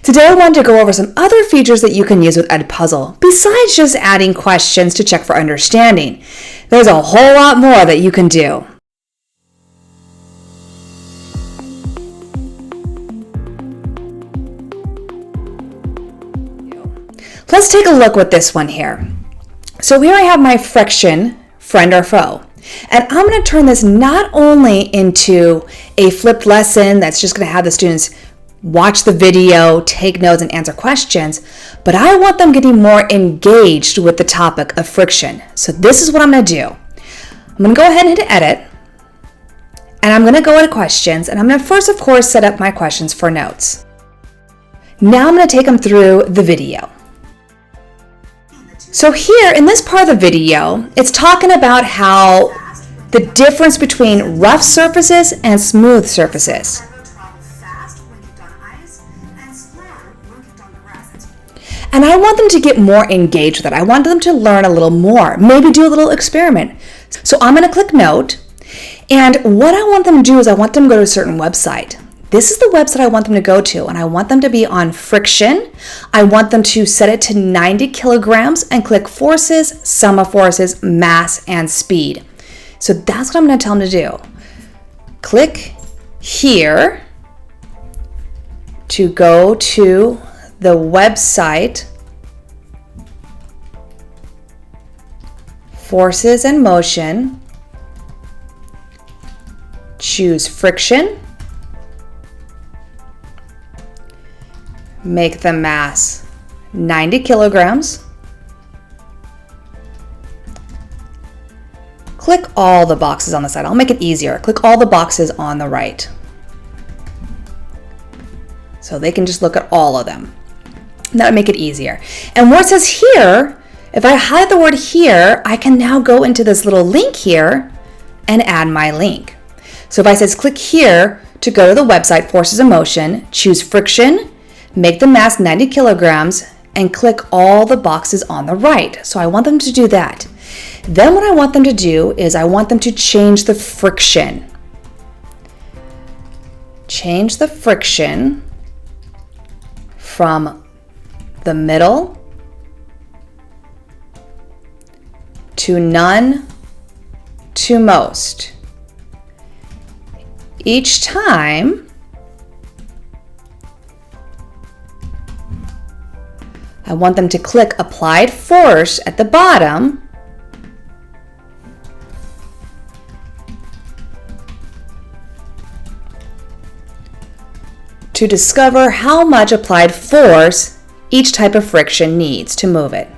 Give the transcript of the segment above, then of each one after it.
Today I want to go over some other features that you can use with Edpuzzle, besides just adding questions to check for understanding. There's a whole lot more that you can do. Let's take a look with this one here. So here I have my friction, friend or foe. And I'm going to turn this not only into a flipped lesson that's just going to have the students watch the video, take notes, and answer questions, but I want them getting more engaged with the topic of friction. So this is what I'm going to do. I'm going to go ahead and hit edit, and I'm going to go into questions, and I'm going to first, of course, set up my questions for notes. Now I'm going to take them through the video. So here in this part of the video, it's talking about how the difference between rough surfaces and smooth surfaces. And I want them to get more engaged with it. I want them to learn a little more, maybe do a little experiment. So I'm going to click Note, and what I want them to do is I want them to go to a certain website. This is the website I want them to go to, and I want them to be on friction. I want them to set it to 90 kilograms and click forces, sum of forces, mass, and speed. So that's what I'm going to tell them to do. Click here to go to the website, forces and motion, choose friction, make the mass 90 kilograms, click all the boxes on the side. I'll make it easier. Click all the boxes on the right. So they can just look at all of them. That would make it easier. And where it says here, if I highlight the word here, I can now go into this little link here and add my link. So if I says click here to go to the website, forces and motion, choose friction, make the mass 90 kilograms, and click all the boxes on the right. So I want them to do that. Then what I want them to do is I want them to change the friction. Change the friction from the middle to none to most. Each time I want them to click applied force at the bottom to discover how much applied force each type of friction needs to move it.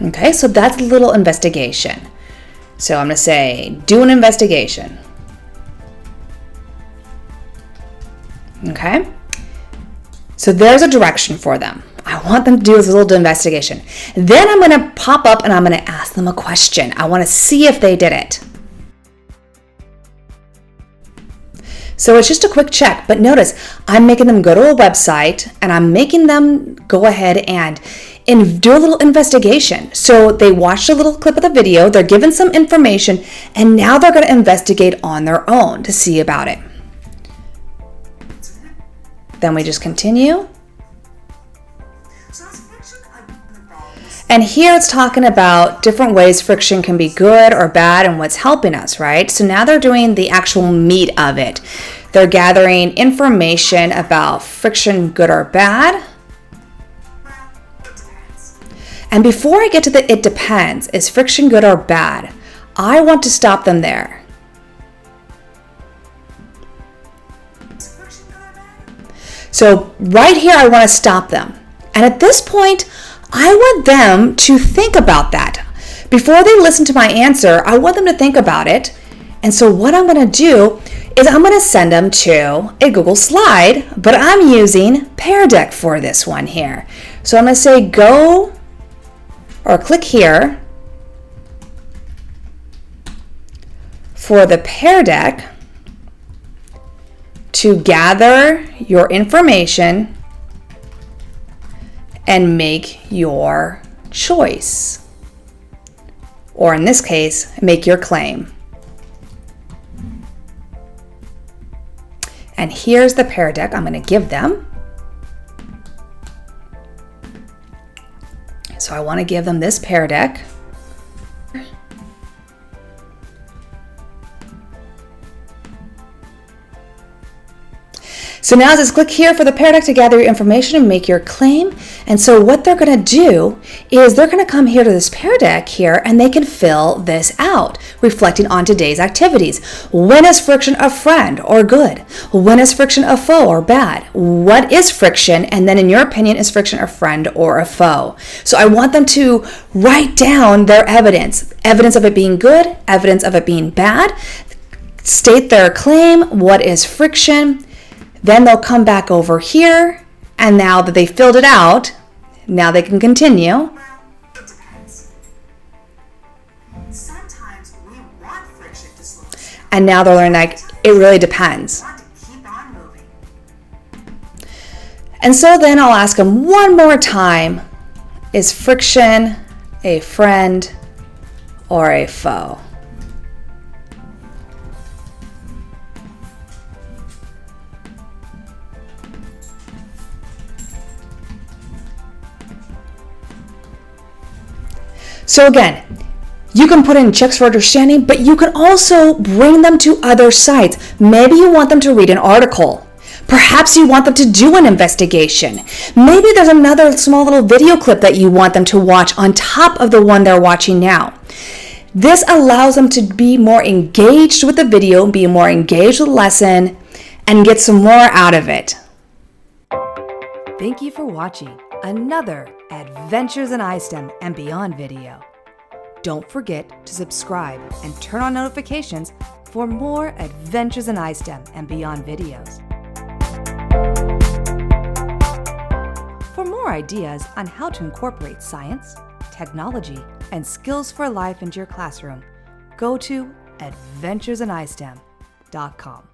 Okay, so that's a little investigation. So I'm going to say, do an investigation. Okay, so there's a direction for them. I want them to do this little investigation. Then I'm going to pop up and I'm going to ask them a question. I want to see if they did it. So it's just a quick check, but notice I'm making them go to a website and I'm making them go ahead and do a little investigation. So they watched a little clip of the video, they're given some information, and now they're going to investigate on their own to see about it. Then we just continue. And here it's talking about different ways friction can be good or bad and what's helping us, right? So now they're doing the actual meat of it. They're gathering information about friction good or bad. And before I get to the it depends, is friction good or bad? I want to stop them there. So right here, I want to stop them. And at this point, I want them to think about that. Before they listen to my answer, I want them to think about it. And so what I'm going to do is I'm going to send them to a Google slide, but I'm using Pear Deck for this one here. So I'm going to say go or click here for the Pear Deck to gather your information and make your choice, or in this case, make your claim. And here's the pear deck I'm going to give them. So I want to give them this pear deck. So now it says click here for the pear deck to gather your information and make your claim. And so what they're going to do is they're going to come here to this pear deck here and they can fill this out, reflecting on today's activities. When is friction a friend or good? When is friction a foe or bad? What is friction? And then in your opinion, is friction a friend or a foe? So I want them to write down their evidence of it being good, evidence of it being bad, state their claim, what is friction. Then they'll come back over here, and now that they filled it out, now they can continue. Well, it depends. Sometimes we want friction to slow us down. And now they're learning, like, it really depends. We want to keep on moving. And so then I'll ask them one more time, is friction a friend or a foe? So again, you can put in checks for understanding, but you can also bring them to other sites. Maybe you want them to read an article. Perhaps you want them to do an investigation. Maybe there's another small little video clip that you want them to watch on top of the one they're watching now. This allows them to be more engaged with the video, be more engaged with the lesson, and get some more out of it. Thank you for watching another Adventures in ISTEM and Beyond video. Don't forget to subscribe and turn on notifications for more Adventures in ISTEM and Beyond videos. For more ideas on how to incorporate science, technology, and skills for life into your classroom, go to adventuresinistem.com.